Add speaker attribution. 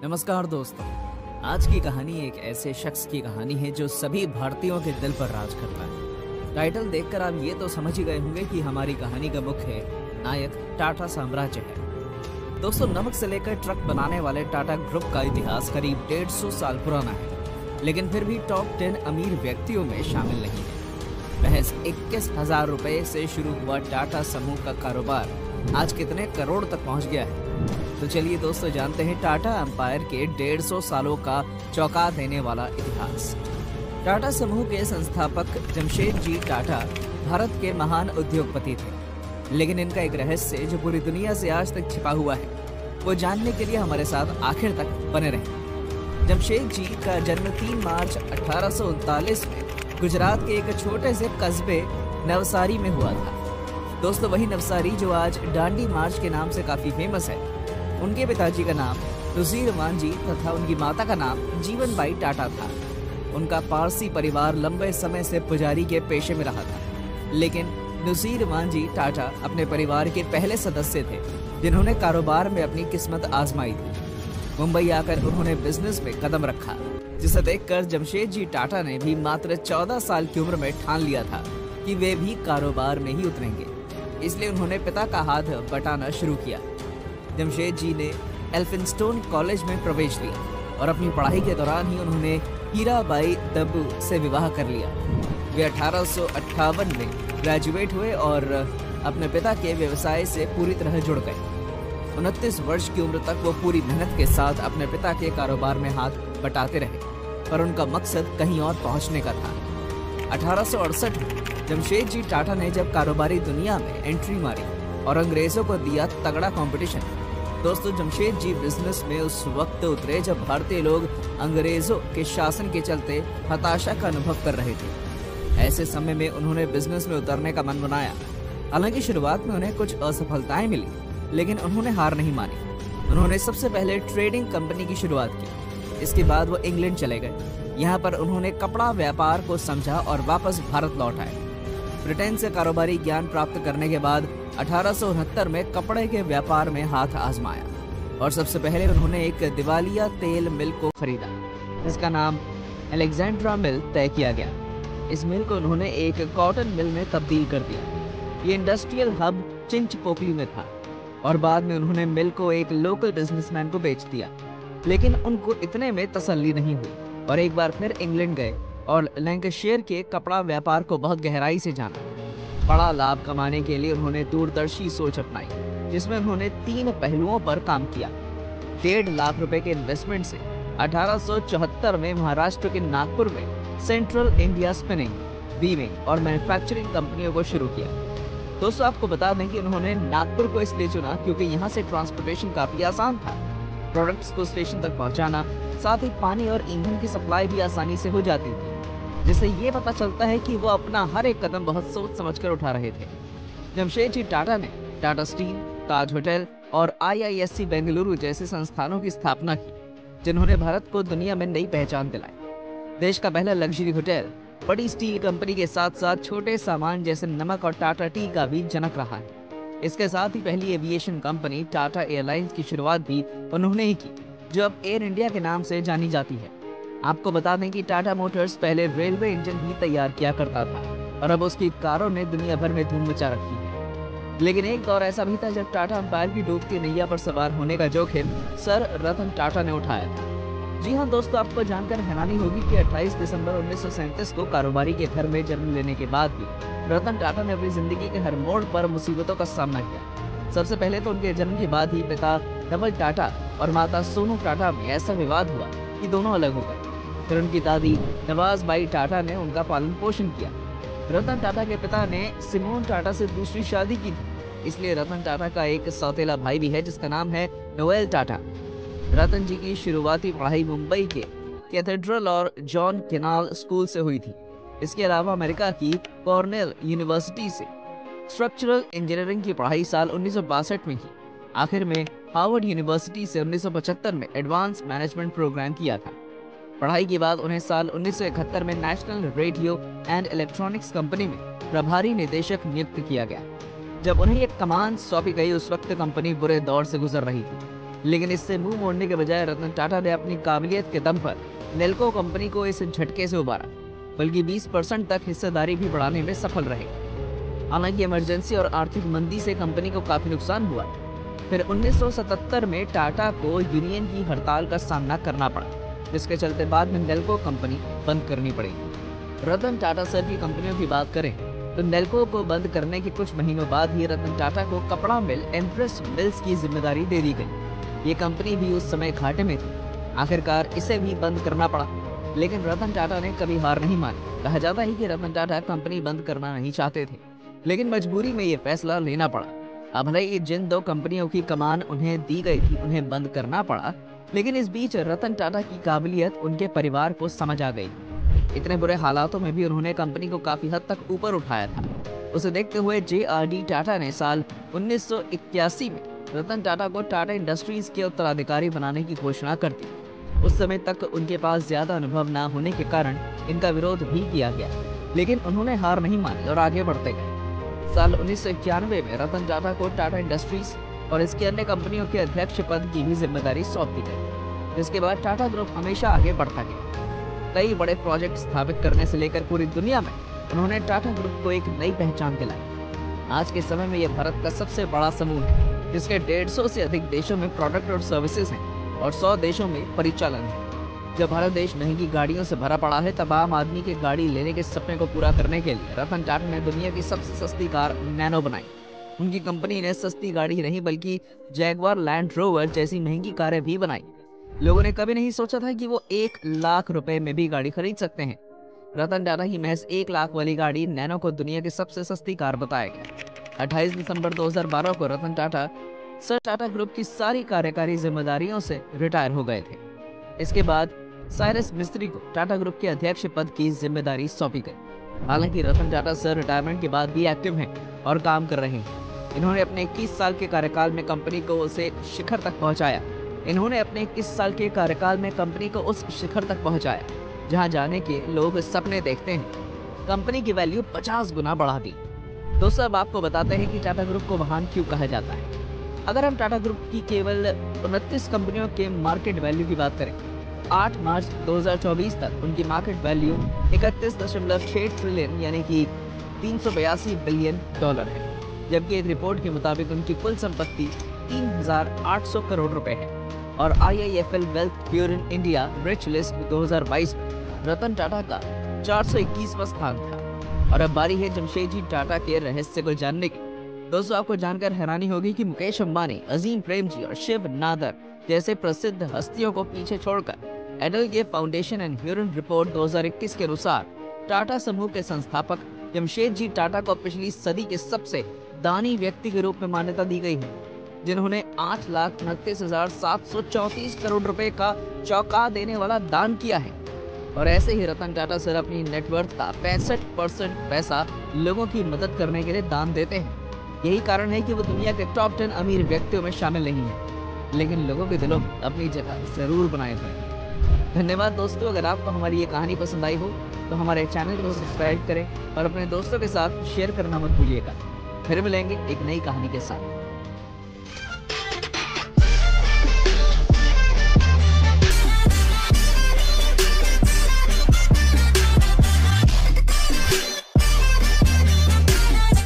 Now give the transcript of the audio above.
Speaker 1: नमस्कार दोस्तों। आज की कहानी एक ऐसे शख्स की कहानी है जो सभी भारतीयों के दिल पर राज करता है। टाइटल देखकर आप ये तो समझ ही गए होंगे कि हमारी कहानी का मुख्य नायक टाटा साम्राज्य है। दोस्तों, नमक से लेकर ट्रक बनाने वाले टाटा ग्रुप का इतिहास करीब 150 साल पुराना है, लेकिन फिर भी टॉप 10 अमीर व्यक्तियों में शामिल नहीं है। महज 21,000 रुपए से शुरू हुआ टाटा समूह का कारोबार आज कितने करोड़ तक पहुंच गया है। तो चलिए दोस्तों, जानते हैं टाटा एम्पायर के 150 सालों का चौंका देने वाला इतिहास। टाटा समूह के संस्थापक जमशेदजी टाटा भारत के महान उद्योगपति थे, लेकिन इनका एक रहस्य जो पूरी दुनिया से आज तक छिपा हुआ है, वो जानने के लिए हमारे साथ आखिर तक बने रहें। जमशेदजी का जन्म 3 मार्च 1839 में गुजरात के एक छोटे से कस्बे नवसारी में हुआ था। दोस्तों, वही नवसारी जो आज डांडी मार्च के नाम से काफी फेमस है। उनके पिताजी का नाम नुसीरवान जी तथा उनकी माता का नाम जीवनबाई टाटा था। उनका पारसी परिवार लंबे समय से पुजारी के पेशे में रहा था, लेकिन नुसीरवान जी टाटा अपने परिवार के पहले सदस्य थे जिन्होंने कारोबार में अपनी किस्मत आजमाई थी। मुंबई आकर उन्होंने बिजनेस में कदम रखा, जिसे देखकर जमशेदजी टाटा ने भी मात्र 14 साल की उम्र में ठान लिया था कि वे भी कारोबार में ही उतरेंगे। इसलिए उन्होंने पिता का हाथ बटाना शुरू किया। जमशेदजी ने एल्फिंस्टोन कॉलेज में प्रवेश लिया और अपनी पढ़ाई के दौरान ही उन्होंने हीराबाई दब्बू से विवाह कर लिया। वे 1858 में ग्रेजुएट हुए और अपने पिता के व्यवसाय से पूरी तरह जुड़ गए। 29 वर्ष की उम्र तक वो पूरी मेहनत के साथ अपने पिता के कारोबार में हाथ बटाते रहे, पर उनका मकसद कहीं और पहुंचने का था। 1868 में जमशेदजी टाटा ने जब कारोबारी दुनिया में एंट्री मारी और अंग्रेजों को दिया तगड़ा कंपटीशन। दोस्तों, जमशेदजी बिजनेस में उस वक्त उतरे जब भारतीय लोग अंग्रेजों के शासन के चलते हताशा का अनुभव कर रहे थे। ऐसे समय में उन्होंने बिजनेस में उतरने का मन बनाया। हालांकि शुरुआत में उन्हें कुछ असफलताएं मिली, लेकिन उन्होंने हार नहीं मानी। उन्होंने सबसे पहले ट्रेडिंग कंपनी की शुरुआत की। इसके बाद वो इंग्लैंड चले गए। यहाँ पर उन्होंने कपड़ा व्यापार को समझा और वापस भारत लौट आए। ब्रिटेन से कारोबारी ज्ञान प्राप्त करने के बाद 1869 में कपड़े के व्यापार में हाथ आजमाया और सबसे पहले उन्होंने एक दिवालिया तेल मिल को खरीदा, जिसका नाम अलेक्जेंड्रा मिल तय किया गया। इस मिल को उन्होंने एक कॉटन मिल में तब्दील कर दिया। ये इंडस्ट्रियल हब चिंचपोकली में था और बाद में उन्होंने मिल को एक लोकल बिजनेसमैन को बेच दिया। लेकिन उनको इतने में तसल्ली नहीं हुई और एक बार फिर इंग्लैंड गए और लैंकाशायर के कपड़ा व्यापार को बहुत गहराई से जाना। बड़ा लाभ कमाने के लिए उन्होंने दूरदर्शी सोच अपनाई, जिसमें उन्होंने 3 पहलुओं पर काम किया। 1.5 लाख रुपए के इन्वेस्टमेंट से 1874 में महाराष्ट्र के नागपुर में सेंट्रल इंडिया स्पिनिंग, वीविंग और मैन्युफैक्चरिंग कंपनियों को शुरू किया। दोस्तों, आपको बता दें कि उन्होंने नागपुर को इसलिए चुना क्योंकि यहाँ से ट्रांसपोर्टेशन काफी आसान था। प्रोडक्ट्स को स्टेशन तक पहुँचाना, साथ ही पानी और ईंधन की सप्लाई भी आसानी से हो जाती थी, जिससे ये पता चलता है कि वो अपना हर एक कदम बहुत सोच समझकर उठा रहे थे। जमशेदजी टाटा ने टाटा स्टील, ताज होटल और IISc बेंगलुरु जैसे संस्थानों की स्थापना की, जिन्होंने भारत को दुनिया में नई पहचान दिलाई। देश का पहला लग्जरी होटल बड़ी स्टील कंपनी के साथ साथ छोटे सामान जैसे नमक और टाटा टी का भी जनक रहा है। इसके साथ ही पहली एविएशन कंपनी टाटा एयरलाइंस की शुरुआत भी उन्होंने ही की, जो अब एयर इंडिया के नाम से जानी जाती है। आपको बता दें कि टाटा मोटर्स पहले रेलवे इंजन ही तैयार किया करता था और अब उसकी कारों ने दुनिया भर में धूम मचा रखी है। लेकिन एक दौर ऐसा भी था जब टाटा एम्पायर की डूबती नैया पर सवार होने का जोखिम सर रतन टाटा ने उठाया था। जी हाँ दोस्तों, आपको जानकर हैरानी होगी कि 28 दिसंबर 1937 को कारोबारी के घर में जन्म लेने के बाद भी रतन टाटा ने अपनी जिंदगी के हर मोड़ पर मुसीबतों का सामना किया। सबसे पहले तो उनके जन्म के बाद ही पिता धवल टाटा और माता सोनू टाटा में ऐसा विवाद हुआ कि दोनों अलग हो गए। फिर उनकी दादी नवाजबाई टाटा ने उनका पालन पोषण किया। रतन टाटा के पिता ने सिमोन टाटा से दूसरी शादी की, इसलिए रतन टाटा का एक सौतेला भाई भी है जिसका नाम है नोएल टाटा। रतन जी की शुरुआती पढ़ाई मुंबई के कैथेड्रल और जॉन केनाल स्कूल से हुई थी। इसके अलावा अमेरिका की कॉर्नेल यूनिवर्सिटी से स्ट्रक्चरल इंजीनियरिंग की पढ़ाई साल 1962 में की। आखिर में हार्वर्ड यूनिवर्सिटी से 1975 में एडवांस मैनेजमेंट प्रोग्राम किया था। पढ़ाई के बाद उन्हें साल 1971 में national radio and electronics company में प्रभारी निदेशक नियुक्त किया गया। जब उन्हें एक कमान सौंपी गई, उस वक्त कंपनी बुरे दौर से गुजर रही थी, लेकिन इससे मुंह मोड़ने के बजाय रतन टाटा ने अपनी काबिलियत के दम पर नेल्को कंपनी को इस झटके से उबारा, बल्कि 20% तक हिस्सेदारी भी बढ़ाने में सफल रहे। हालांकि इमरजेंसी और आर्थिक मंदी से कंपनी को काफी नुकसान हुआ। फिर 1977 में टाटा को यूनियन की हड़ताल का सामना करना पड़ा, जिसके चलते बाद में नेल्को कंपनी बंद करनी पड़ी। रतन टाटा सर की कंपनियों की बात करें तो नेल्को को बंद करने के कुछ महीनों बाद ही रतन टाटा को कपड़ा मिल एम्प्रेस मिल्स की जिम्मेदारी दे दी गई। ये कंपनी भी उस समय घाटे में थी। आखिरकार इसे भी बंद करना पड़ा, लेकिन रतन टाटा ने कभी हार नहीं मानी। कहा जाता है कि रतन टाटा कंपनी बंद करना नहीं चाहते थे, लेकिन मजबूरी में ये फैसला लेना पड़ा। अब भले ही जिन दो कंपनियों की कमान उन्हें दी गई थी उन्हें बंद करना पड़ा, लेकिन इस बीच रतन टाटा की काबिलियत उनके परिवार को समझ आ गई। इतने बुरे हालातों में भी उन्होंने कंपनी को काफी हद तक ऊपर उठाया था। उसे देखते हुए JRD टाटा ने साल 1981 में रतन टाटा को टाटा इंडस्ट्रीज के उत्तराधिकारी बनाने की घोषणा कर दी। उस समय तक उनके पास ज्यादा अनुभव न होने के कारण इनका विरोध भी किया गया, लेकिन उन्होंने हार नहीं मानी और आगे बढ़ते गए। साल 1991 में रतन टाटा को टाटा इंडस्ट्रीज और इसकी अन्य कंपनियों के अध्यक्ष पद की भी जिम्मेदारी सौंप दी गई, जिसके बाद टाटा ग्रुप हमेशा आगे बढ़ता गया। कई बड़े प्रोजेक्ट स्थापित करने से लेकर पूरी दुनिया में उन्होंने टाटा ग्रुप को एक नई पहचान दिलाई। आज के समय में यह भारत का सबसे बड़ा समूह है, जिसके 150 से अधिक देशों में प्रोडक्ट और सर्विसेज हैं और 100 देशों में परिचालन है। जब भारत देश महंगी गाड़ियों से भरा पड़ा है, तब आम आदमी के गाड़ी लेने के सपने को पूरा करने के लिए रतन टाटा ने दुनिया की सबसे सस्ती कार नैनो बनाई। उनकी कंपनी ने सस्ती गाड़ी नहीं बल्कि जैगवार लैंड रोवर जैसी महंगी कारें भी बनाई। लोगों ने कभी नहीं सोचा था कि वो 1 लाख रुपए में भी गाड़ी खरीद सकते हैं। रतन टाटा की महज 1 लाख वाली गाड़ी नैनो को दुनिया की सबसे सस्ती कार बताया गया। 28 दिसंबर 2012 को रतन टाटा सर टाटा ग्रुप की सारी कार्यकारी जिम्मेदारियों से रिटायर हो गए थे। इसके बाद साइरस मिस्त्री को टाटा ग्रुप के अध्यक्ष पद की जिम्मेदारी सौंपी गई। हालांकि रतन टाटा सर रिटायरमेंट के बाद भी एक्टिव हैं और काम कर रहे हैं। इन्होंने अपने 21 साल के कार्यकाल में कंपनी को उस शिखर तक पहुंचाया जहां जाने के लोग सपने देखते हैं। कंपनी की वैल्यू 50 गुना बढ़ा दी। दोस्तों, अब आपको बताते हैं कि टाटा ग्रुप को महान क्यों कहा जाता है। अगर हम टाटा ग्रुप की केवल 29 कंपनियों के मार्केट वैल्यू की बात करें, 8 मार्च 2024 तक उनकी मार्केट वैल्यू 31.6 ट्रिलियन यानी कि 382 बिलियन डॉलर है, जबकि एक रिपोर्ट के मुताबिक उनकी कुल संपत्ति 3,800 करोड़ रुपए है। और IIFL wealth bureau India rich list 2022 में रतन टाटा का 421वां स्थान था। और अब बारी है जमशेदजी टाटा के रहस्य को जानने की। दोस्तों, आपको जानकर हैरानी होगी कि मुकेश अंबानी, अजीम प्रेमजी और शिव नादर जैसे प्रसिद्ध हस्तियों को पीछे छोड़कर एडलगे फाउंडेशन एंड ह्यूरन रिपोर्ट 2021 के अनुसार टाटा समूह के संस्थापक जमशेदजी टाटा को पिछली सदी के सबसे दानी व्यक्ति के रूप में मान्यता दी गई है, जिन्होंने 8,29,734 करोड़ रुपए का चौंका देने वाला दान किया है। और ऐसे ही रतन टाटा सर अपनी नेटवर्थ का 65% पैसा लोगों की मदद करने के लिए दान देते हैं। यही कारण है कि वो दुनिया के टॉप 10 अमीर व्यक्तियों में शामिल नहीं है, लेकिन लोगों के दिलों में अपनी जगह जरूर बनाए हुए हैं। धन्यवाद दोस्तों। अगर आपको हमारी ये कहानी पसंद आई हो तो हमारे चैनल को सब्सक्राइब करें और अपने दोस्तों के साथ शेयर करना मत भूलिएगा। फिर मिलेंगे एक नई कहानी के साथ।